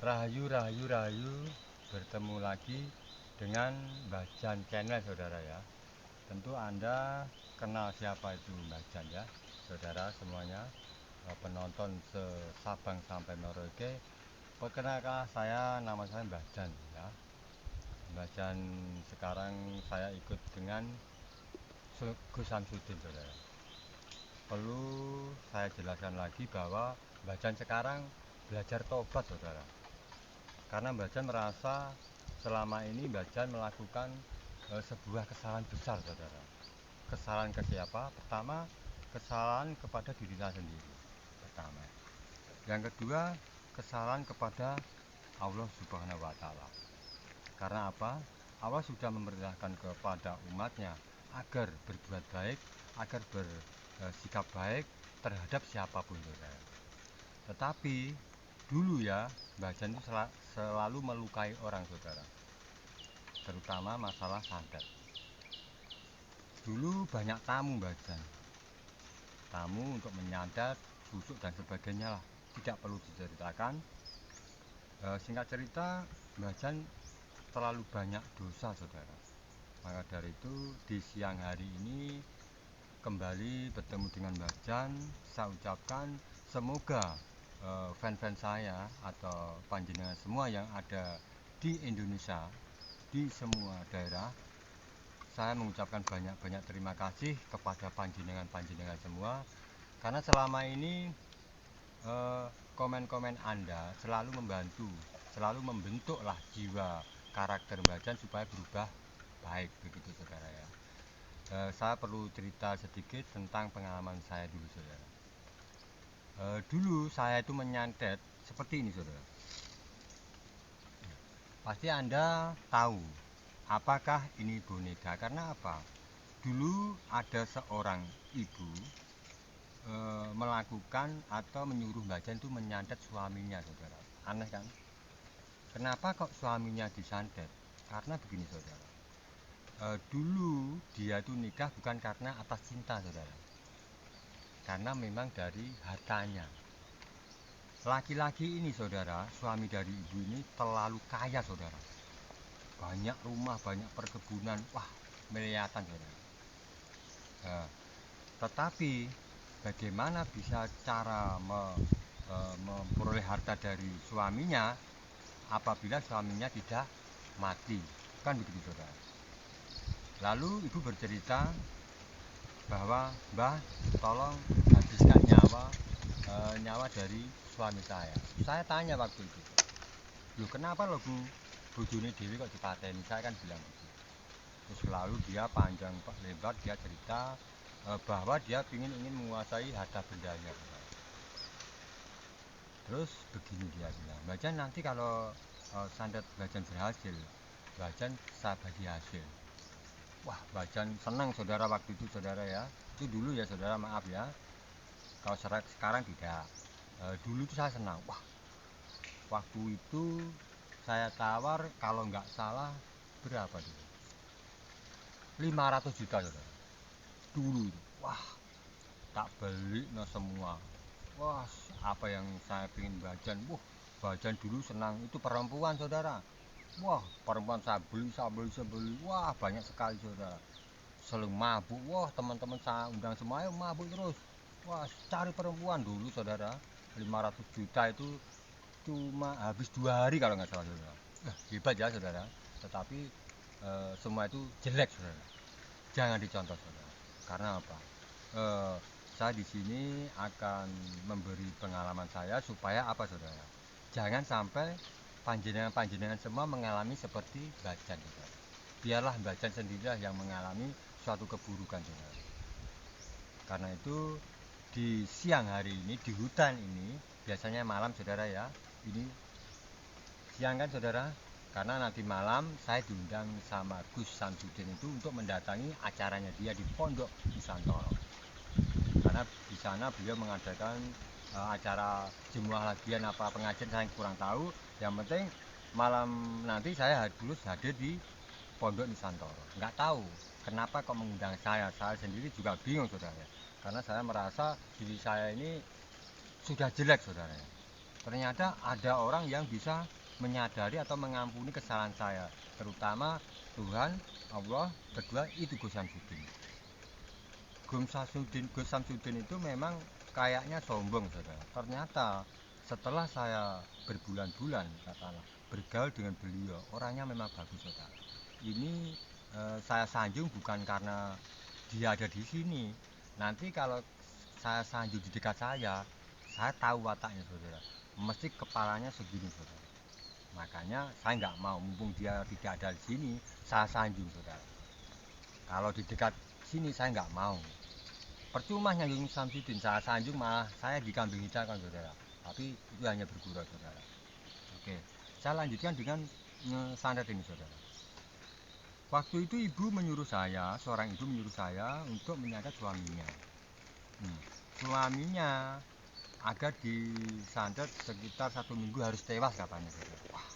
Rahayu, rahayu, rahayu, bertemu lagi dengan Mbah Jan Channel, saudara ya. Tentu Anda kenal siapa itu Mbah Jan ya, saudara semuanya, penonton se-Sabang sampai Merauke. Perkenalkan, nama saya Mbah Jan ya. Mbah Jan sekarang saya ikut dengan Gus Samsudin, saudara. Perlu saya jelaskan lagi bahwa Mbah Jan sekarang belajar tobat, saudara. Karena Mbah Jan merasa selama ini Mbah Jan melakukan sebuah kesalahan besar, saudara. Kesalahan ke siapa? Pertama, kesalahan kepada diri saya sendiri. Pertama. Yang kedua, kesalahan kepada Allah Subhanahu wa Ta'ala. Karena apa? Allah sudah memerintahkan kepada umatnya agar berbuat baik, agar bersikap baik terhadap siapapun, saudara. Tetapi dulu ya, Mbah Jan itu selalu melukai orang, saudara, terutama masalah santet. Dulu banyak tamu Mbah Jan, tamu untuk menyantet, susuk dan sebagainya lah, tidak perlu diceritakan. Singkat cerita, Mbah Jan terlalu banyak dosa, saudara. Maka dari itu di siang hari ini kembali bertemu dengan Mbah Jan, saya ucapkan semoga fan-fan saya atau panjenengan semua yang ada di Indonesia, di semua daerah, saya mengucapkan banyak-banyak terima kasih kepada panjenengan semua, karena selama ini komen-komen Anda selalu membantu, selalu membentuklah jiwa karakter Mbah Jan supaya berubah baik, begitu saudara ya. Saya perlu cerita sedikit tentang pengalaman saya dulu, saudara. Dulu saya itu menyantet seperti ini, saudara. Pasti Anda tahu apakah ini boneka, karena apa? Dulu ada seorang ibu melakukan atau menyuruh Mbah Jan itu menyantet suaminya, saudara. Aneh kan? Kenapa kok suaminya disantet? Karena begini, saudara. Dulu dia itu nikah bukan karena atas cinta, saudara, karena memang dari hartanya. Laki-laki ini, saudara, suami dari ibu ini terlalu kaya, saudara. Banyak rumah, banyak perkebunan, wah, miliatan, saudara. Tetapi bagaimana bisa cara memperoleh harta dari suaminya apabila suaminya tidak mati? Kan begitu, saudara. Lalu ibu bercerita bahwa, Mbah, tolong habiskan nyawa dari suami saya. Saya tanya waktu itu, loh kenapa lo bu, bojone dewi kok dipateni? Saya kan bilang gitu. Terus lalu dia panjang lebar dia cerita bahwa dia ingin menguasai harta bendanya. Terus begini dia bilang, Mbah Jan, nanti kalau santet Mbah Jan berhasil, Mbah Jan saya bagi hasil. Wah, Mbah Jan senang, saudara, waktu itu, saudara ya. Itu dulu ya, saudara, maaf ya. Kalau sekarang tidak. Dulu itu saya senang. Wah, waktu itu saya tawar kalau nggak salah berapa dulu? 500 juta, saudara. Dulu itu. Wah, tak beli no semua. Wah, apa yang saya ingin Mbah Jan. Wah, Mbah Jan dulu senang. Itu perempuan, saudara. Wah, perempuan saya beli. Wah, banyak sekali, saudara. Sering mabuk. Wah, teman-teman saya undang semua, ayo mabuk terus. Wah, cari perempuan dulu, saudara. 500 juta itu cuma habis 2 hari kalau nggak salah, saudara. Hebat ya, saudara. Tetapi semua itu jelek, saudara. Jangan dicontoh, saudara. Karena apa? Saya di sini akan memberi pengalaman saya supaya apa, saudara? Jangan sampai panjenengan semua mengalami seperti Mbah Jan, saudara. Biarlah Mbah Jan sendirilah yang mengalami suatu keburukan, saudara. Karena itu di siang hari ini di hutan ini, biasanya malam, saudara ya, ini siang kan, saudara, karena nanti malam saya diundang sama Gus Samsudin itu untuk mendatangi acaranya dia di Pondok Nusantara, karena di sana beliau mengadakan acara jemuah lagian apa pengajian, saya kurang tahu. Yang penting malam nanti saya harus hadir di Pondok Nusantara. Nggak tahu kenapa kok mengundang saya sendiri juga bingung, saudara, karena saya merasa diri saya ini sudah jelek, saudara. ternyata ada orang yang bisa menyadari atau mengampuni kesalahan saya, terutama Tuhan, Allah, kedua itu Gus Samsudin. Gus Samsudin itu memang kayaknya sombong, saudara. Ternyata setelah saya berbulan-bulan katakanlah bergaul dengan beliau, orangnya memang bagus, saudara. Ini saya sanjung bukan karena dia ada di sini. Nanti kalau saya sanjung di dekat saya tahu wataknya, saudara. Mesti kepalanya segini, saudara. Makanya saya nggak mau, mumpung dia tidak ada di sini, saya sanjung, saudara. Kalau di dekat sini saya nggak mau. Percuma nyanjung Samsudin, saya sanjung malah saya dikambing hitamkan, saudara. Tapi itu hanya bergurau, saudara. Oke, saya lanjutkan dengan santet ini, saudara. Waktu itu seorang ibu menyuruh saya untuk menyantet suaminya. Suaminya agar disantet sekitar 1 minggu harus tewas katanya, saudara. Wah,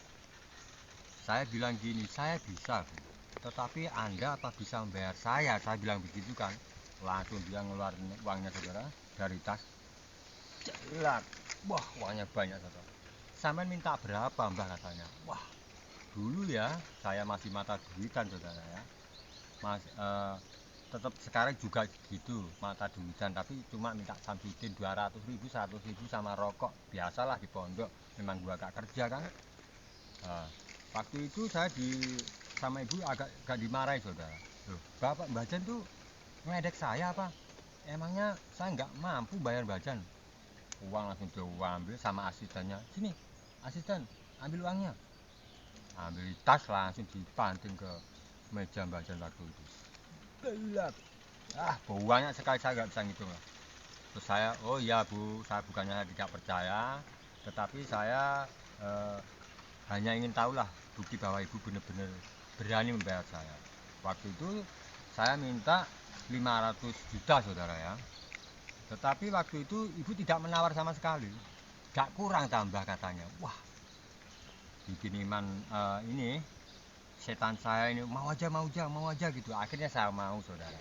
saya bilang gini, saya bisa, Bu. Tetapi Anda apa bisa membayar saya bilang begitu kan. Langsung dia ngeluarin uangnya, saudara, dari tas. Jelas, wah uangnya banyak, saudara. Sampai minta berapa, Mbah, katanya. Wah, dulu ya saya masih mata duitan, saudara ya. Tetap sekarang juga gitu mata duitan, tapi cuma minta Samsudin 200.000, 100.000 sama rokok. Biasalah di pondok, memang gua gak kerja kan. Waktu itu saya sama ibu agak dimarahi, saudara. Loh, Bapak Bajan tuh ngedek saya apa? Emangnya saya nggak mampu bayar Bajan? Uang langsung diambil sama asistennya. Sini, asisten, ambil uangnya. Ambil tas langsung dipanting ke meja Bajan waktu itu. Gelap. Uangnya sekali saya nggak bisa ngitung lah. Terus saya, oh iya Bu, saya bukannya tidak percaya, tetapi saya hanya ingin tahulah bukti bahwa ibu benar-benar berani membayar saya. Waktu itu saya minta 500 juta, saudara ya. Tetapi waktu itu ibu tidak menawar sama sekali. Gak kurang tambah katanya. Wah, bikin iman ini setan saya ini mau aja gitu. Akhirnya saya mau, saudara.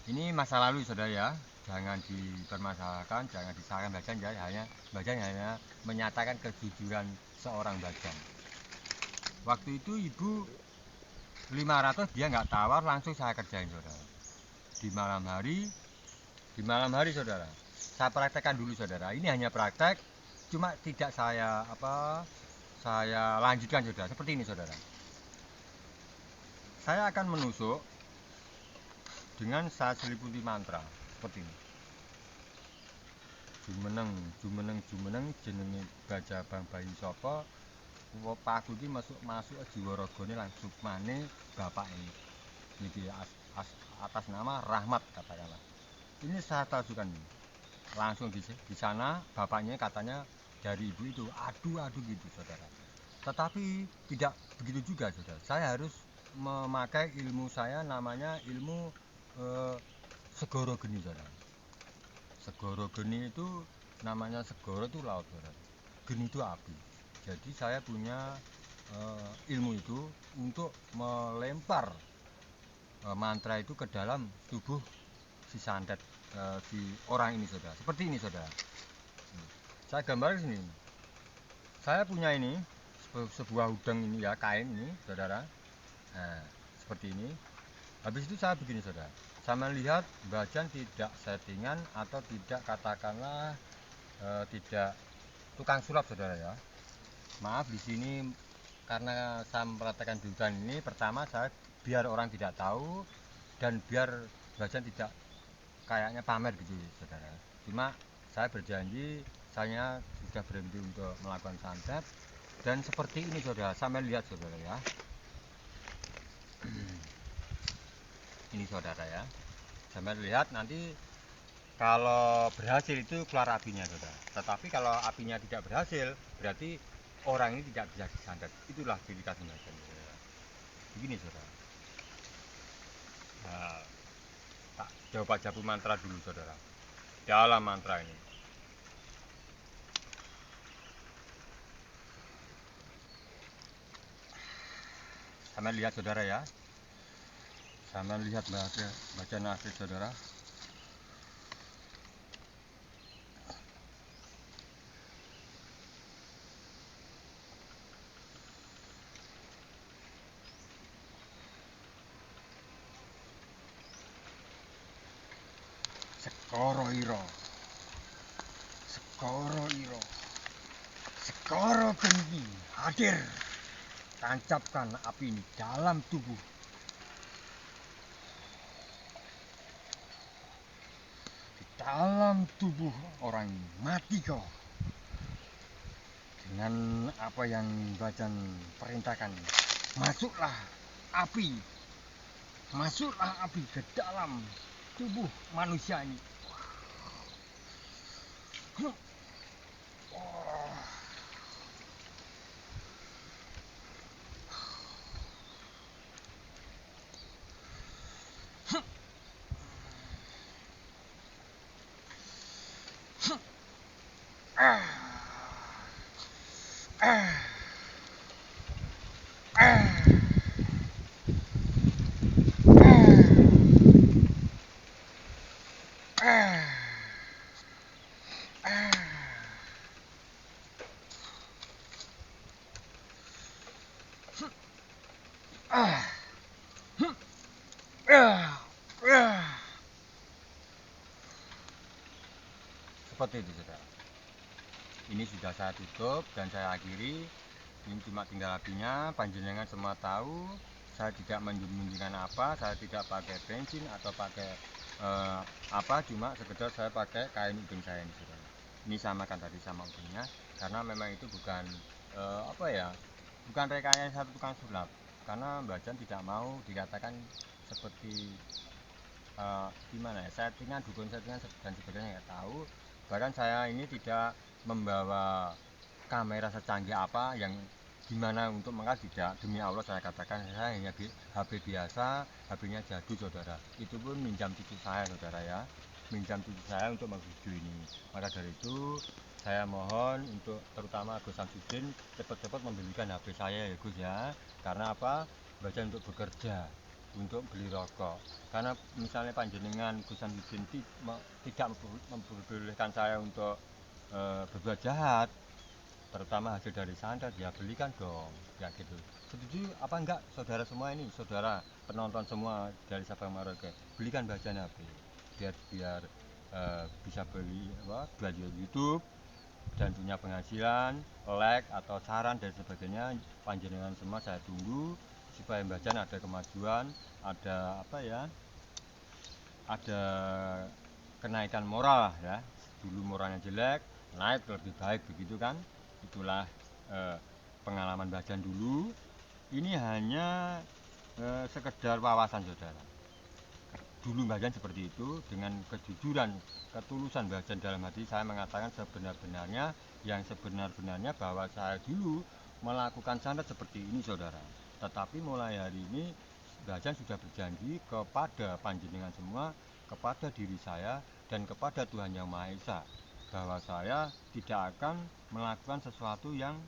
Ini masa lalu, saudara ya. Jangan dipermasalahkan, jangan disalahkan Bajan ya. Bajan hanya menyatakan kejujuran seorang Bajan. Waktu itu ibu 500 dia nggak tawar, langsung saya kerjain, saudara. Di malam hari, saudara. Saya praktekkan dulu, saudara. Ini hanya praktek, cuma tidak saya lanjutkan, saudara. Seperti ini, saudara. Saya akan menusuk dengan saya seliputi mantra seperti ini. Jumeneng jenenge Bajabang bayi sapa paku iki masuk jiwa ragane lan sukmane bapak ini. Niki atas nama Rahmat katakanlah. Ini saya tajukan ini. Langsung di sana bapaknya katanya dari ibu itu aduh gitu, saudara. Tetapi tidak begitu juga, saudara. Saya harus memakai ilmu saya, namanya ilmu segoro geni, saudara. Segoro geni itu namanya, segoro itu laut, saudara. Geni itu api. Jadi saya punya ilmu itu untuk melempar mantra itu ke dalam tubuh si santet si orang ini, saudara. Seperti ini, saudara. Saya gambar sini. Saya punya ini sebuah udang ini ya, kain ini, saudara. Nah, seperti ini. Habis itu saya begini, saudara. Saya melihat Bajan tidak settingan atau tidak katakanlah tidak tukang sulap, saudara ya. Maaf di sini karena saya mempraktekkan di hutan ini, pertama saya biar orang tidak tahu dan biar Bajan tidak kayaknya pamer gitu, saudara. Cuma saya berjanji saya sudah berhenti untuk melakukan santet dan seperti ini, saudara. Sampai lihat, saudara ya. Ini, saudara ya. Sampai lihat nanti kalau berhasil itu keluar apinya, saudara. Tetapi kalau apinya tidak berhasil, berarti orang ini tidak bisa disantet. Itulah ciri khas Bajan, saudara. Begini, saudara. Nah, tak coba jabu mantra dulu, saudara. Dalam mantra ini. Sampai lihat, saudara ya. Sampai lihat Bajan asli, saudara. Sekoro iro, sekoro iro, sekoro genggi hadir. Tancapkan api ini dalam tubuh. Di dalam tubuh orang ini mati kau. Dengan apa yang Bajan perintahkan, masuklah api. Masuklah api ke dalam tubuh manusia ini. Seperti itu, saudara. Ini sudah saya tutup dan saya akhiri. Ini cuma tinggal apinya. Panjenengan semua tahu saya tidak menyembunyikan apa, saya tidak pakai bensin atau pakai apa, cuma sekedar saya pakai kain udeng saya ini, saudara. Ini samakan tadi sama udengnya, karena memang itu bukan apa ya, bukan rekayasa tukang sulap, karena Mbak Jan tidak mau dikatakan seperti gimana ya, settingan, dukun settingan dan sebagainya, nggak tahu. Bahkan saya ini tidak membawa kamera secanggih apa yang gimana untuk mengangkat, tidak. Demi Allah saya katakan, saya hanya HP biasa, HP-nya jadul, saudara. Itu pun minjam cucu saya, saudara ya, minjam cucu saya untuk memvideo ini. Maka dari itu saya mohon untuk terutama Gus Samsudin cepat-cepat membelikan HP saya ya Gus ya. Karena apa? Baca untuk bekerja, untuk beli rokok. Karena misalnya panjenengan Gus Samsudin tidak memperbolehkan saya untuk berbuat jahat, terutama hasil dari santet, ya belikan dong, ya gitu. Setuju apa enggak saudara semua ini, saudara penonton semua dari Sabang Merauke, belikan Bajan HP biar bisa beli buat YouTube dan punya penghasilan, like atau saran dan sebagainya. Panjenengan semua saya tunggu supaya Bajan ada kemajuan, ada apa ya, ada kenaikan moral ya. Dulu moralnya jelek, naik lebih baik, begitu kan. Itulah pengalaman Bajan dulu. Ini hanya sekedar wawasan, saudara. Dulu Bajan seperti itu, dengan kejujuran, ketulusan Bajan dalam hati, saya mengatakan sebenar-benarnya, yang sebenar-benarnya bahwa saya dulu melakukan santet seperti ini, saudara. Tetapi mulai hari ini Bajan sudah berjanji kepada panjenengan semua, kepada diri saya, dan kepada Tuhan Yang Maha Esa, bahwa saya tidak akan melakukan sesuatu yang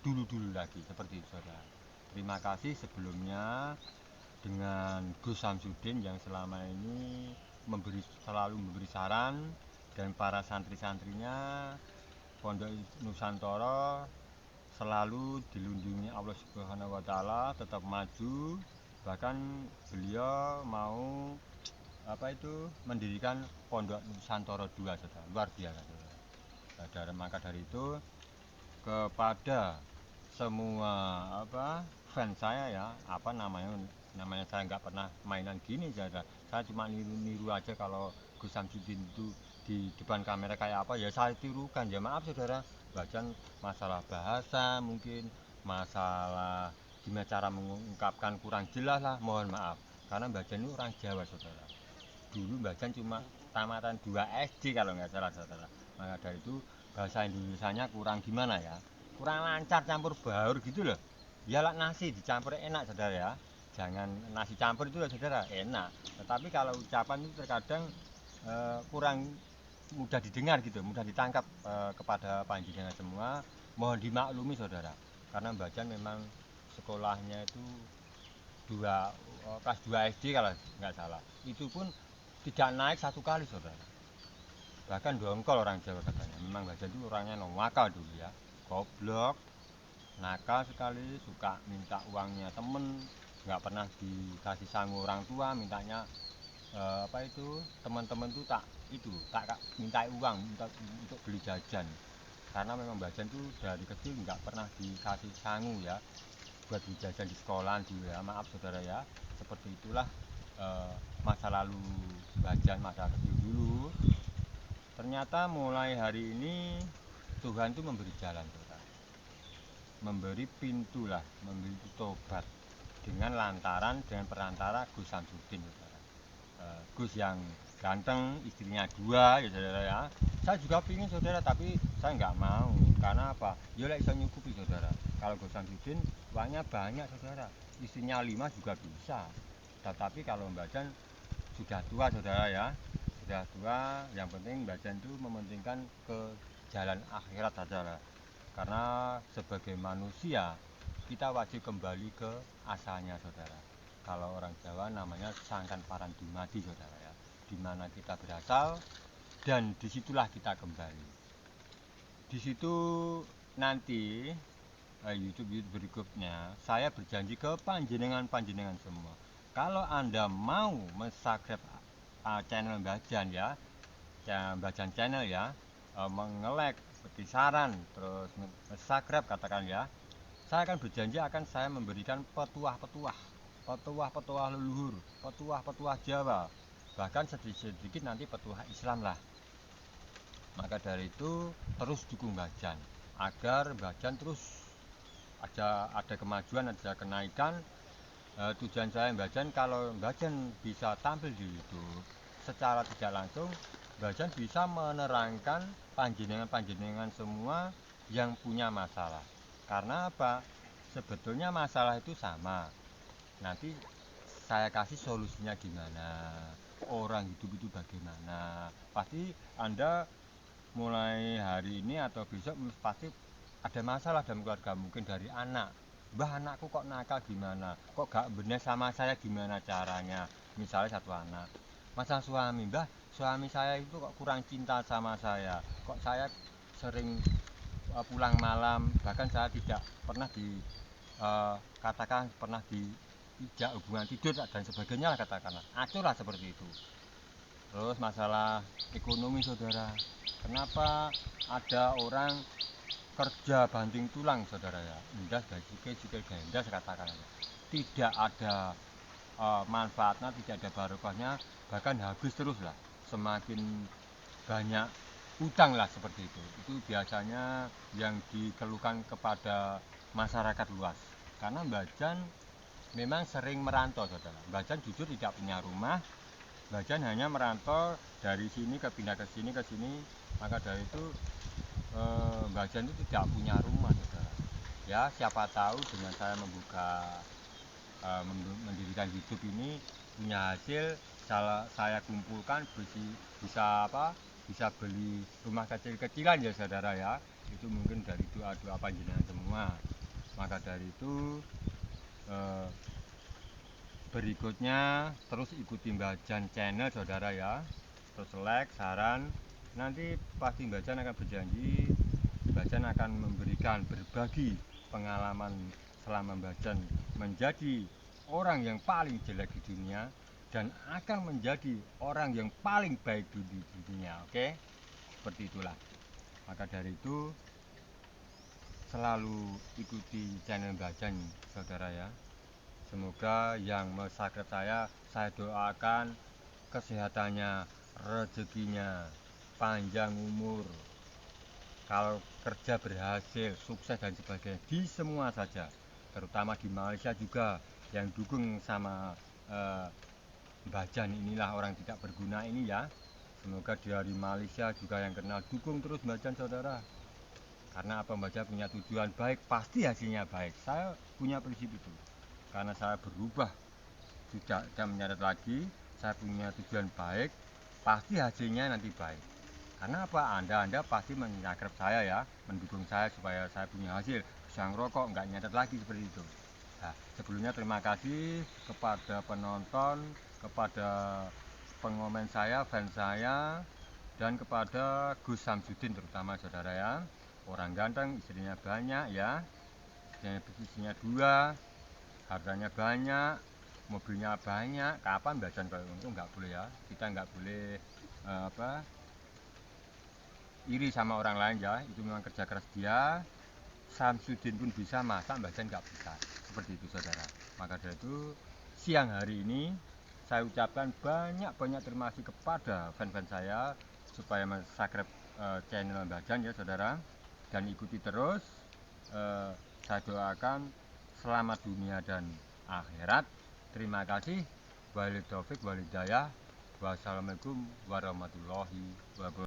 dulu-dulu lagi, seperti itu, saudara. Terima kasih sebelumnya dengan Gus Samsudin yang selama ini selalu memberi saran, dan para santri-santrinya Pondok Nusantara selalu dilindungi Allah Subhanahu wa Ta'ala, tetap maju. Bahkan beliau mau mendirikan Pondok Nusantara 2, saudara. Luar biasa, saudara. Maka dari itu kepada semua fans saya ya, namanya saya nggak pernah mainan gini, saudara. Saya cuma niru aja. Kalau Gus Samsudin itu di depan kamera kayak apa ya saya tirukan, ya maaf saudara. Bacan masalah bahasa, mungkin masalah gimana cara mengungkapkan kurang jelas lah, mohon maaf, karena Bacan itu orang Jawa, saudara. Dulu Bacan cuma tamatan 2 SD kalau nggak salah, saudara. Maka dari itu bahasa Indonesianya kurang gimana ya, kurang lancar, campur baur gitu loh. Ya lah, nasi dicampur enak, saudara ya, jangan nasi campur itu ya saudara, enak. Tetapi kalau ucapan itu terkadang kurang mudah didengar gitu, mudah ditangkap kepada panjenengan semua. Mohon dimaklumi, saudara, karena Bacan memang sekolahnya itu kelas 2 SD kalau nggak salah. Itu pun tidak naik 1 kali, saudara. Bahkan dongkol orang Jawa katanya. Memang Bajan itu orangnya nakal dulu ya, goblok, nakal sekali, suka minta uangnya temen, nggak pernah dikasih sangu orang tua, mintanya teman-teman tuh tak itu tak minta uang untuk beli jajan, karena memang Bajan tuh dari kecil nggak pernah dikasih sangu ya buat beli jajan di sekolah dulu ya, maaf saudara ya. Seperti itulah masa lalu Bajan masa kecil dulu. Ternyata mulai hari ini Tuhan tuh memberi jalan saudara, memberi pintu lah, memberi tobat dengan perantara Gus Samsudin saudara. Gus yang ganteng, istrinya 2 ya saudara ya. Saya juga pingin saudara, tapi saya nggak mau. Karena apa? Ya lah bisa nyukupi saudara. Kalau Gus Samsudin uangnya banyak saudara, istrinya 5 juga bisa. Tetapi kalau Mbak Jan sudah tua saudara ya, sudah tua, yang penting Mbak Jan itu mementingkan ke jalan akhirat saudara. Karena sebagai manusia kita wajib kembali ke asalnya saudara. Kalau orang Jawa namanya sangkan paran dumadi saudara ya, dimana kita berasal dan disitulah kita kembali. Di situ nanti YouTube berikutnya saya berjanji ke panjenengan semua, kalau Anda mau mensubscribe channel Bajan ya, Bajan channel ya, mengelek, seperti saran, terus subscribe katakan ya, saya akan berjanji akan saya memberikan petuah leluhur, petuah Jawa, bahkan sedikit nanti petuah Islam lah. Maka dari itu terus dukung Bajan agar Bajan terus ada kemajuan, ada kenaikan. Tujuan saya Bajan, kalau Bajan bisa tampil di YouTube secara tidak langsung, Bajan bisa menerangkan panjenengan semua yang punya masalah. Karena apa? Sebetulnya masalah itu sama. Nanti saya kasih solusinya gimana, orang hidup itu bagaimana. Pasti Anda mulai hari ini atau besok pasti ada masalah dalam keluarga, mungkin dari anak. Mbah, anakku kok nakal gimana, kok gak benar sama saya, gimana caranya. Misalnya satu anak masalah suami, mbah suami saya itu kok kurang cinta sama saya, kok saya sering pulang malam, bahkan saya tidak pernah katakan pernah tidak hubungan tidur dan sebagainya lah, katakanlah aculah seperti itu. Terus masalah ekonomi saudara, kenapa ada orang kerja banting tulang saudara ya, indah sikil gendas katakan, tidak ada manfaatnya, tidak ada barokahnya, bahkan habis terus lah, semakin banyak utang lah seperti itu. Itu biasanya yang dikeluhkan kepada masyarakat luas. Karena Bajan memang sering merantau saudara. Bajan jujur tidak punya rumah, Bajan hanya merantau dari sini ke pindah ke sini. Maka dari itu Bajan itu tidak punya rumah saudara. Ya siapa tahu dengan saya mendirikan YouTube ini punya hasil, saya kumpulkan bisa beli rumah kecil-kecilan ya saudara ya. Itu mungkin dari doa-doa panjenengan semua. Maka dari itu berikutnya terus ikuti Bajan channel saudara ya, terus like, saran, nanti pasti Bajan akan berjanji, Bajan akan berbagi pengalaman selama Bajan menjadi orang yang paling jelek di dunia dan akan menjadi orang yang paling baik di dunia. Oke, seperti itulah. Maka dari itu selalu ikuti channel Bajan saudara ya. Semoga yang mensubscribe saya doakan kesehatannya, rezekinya, panjang umur, kalau kerja berhasil, sukses dan sebagainya, di semua saja, terutama di Malaysia juga yang dukung sama Bajan inilah orang tidak berguna ini ya. Semoga dari Malaysia juga yang kenal dukung terus Bajan saudara. Karena apa, Bajan punya tujuan baik, pasti hasilnya baik. Saya punya prinsip itu. Karena saya berubah, tidak menyeret lagi, saya punya tujuan baik, pasti hasilnya nanti baik. Karena apa? Anda pasti menyakret saya ya, mendukung saya supaya saya punya hasil, bisa ngerokok, nggak nyeret lagi seperti itu. Nah, sebelumnya terima kasih kepada penonton, kepada pengomen saya, fans saya, dan kepada Gus Samsudin terutama saudara ya. Orang ganteng, istrinya banyak ya, istrinya 2, harganya banyak, mobilnya banyak. Kapan Bajan kalau itu nggak boleh ya, kita nggak boleh iri sama orang lain ya, itu memang kerja keras dia. Samsudin pun bisa, masa Mbah Jan nggak bisa, seperti itu saudara. Maka dari itu siang hari ini saya ucapkan banyak terima kasih kepada fan-fan saya supaya subscribe channel Mbah Jan ya saudara, dan ikuti terus. Saya doakan selamat dunia dan akhirat. Terima kasih. Wabillahi taufik wal hidayah. Wassalamualaikum warahmatullahi wabarakatuh.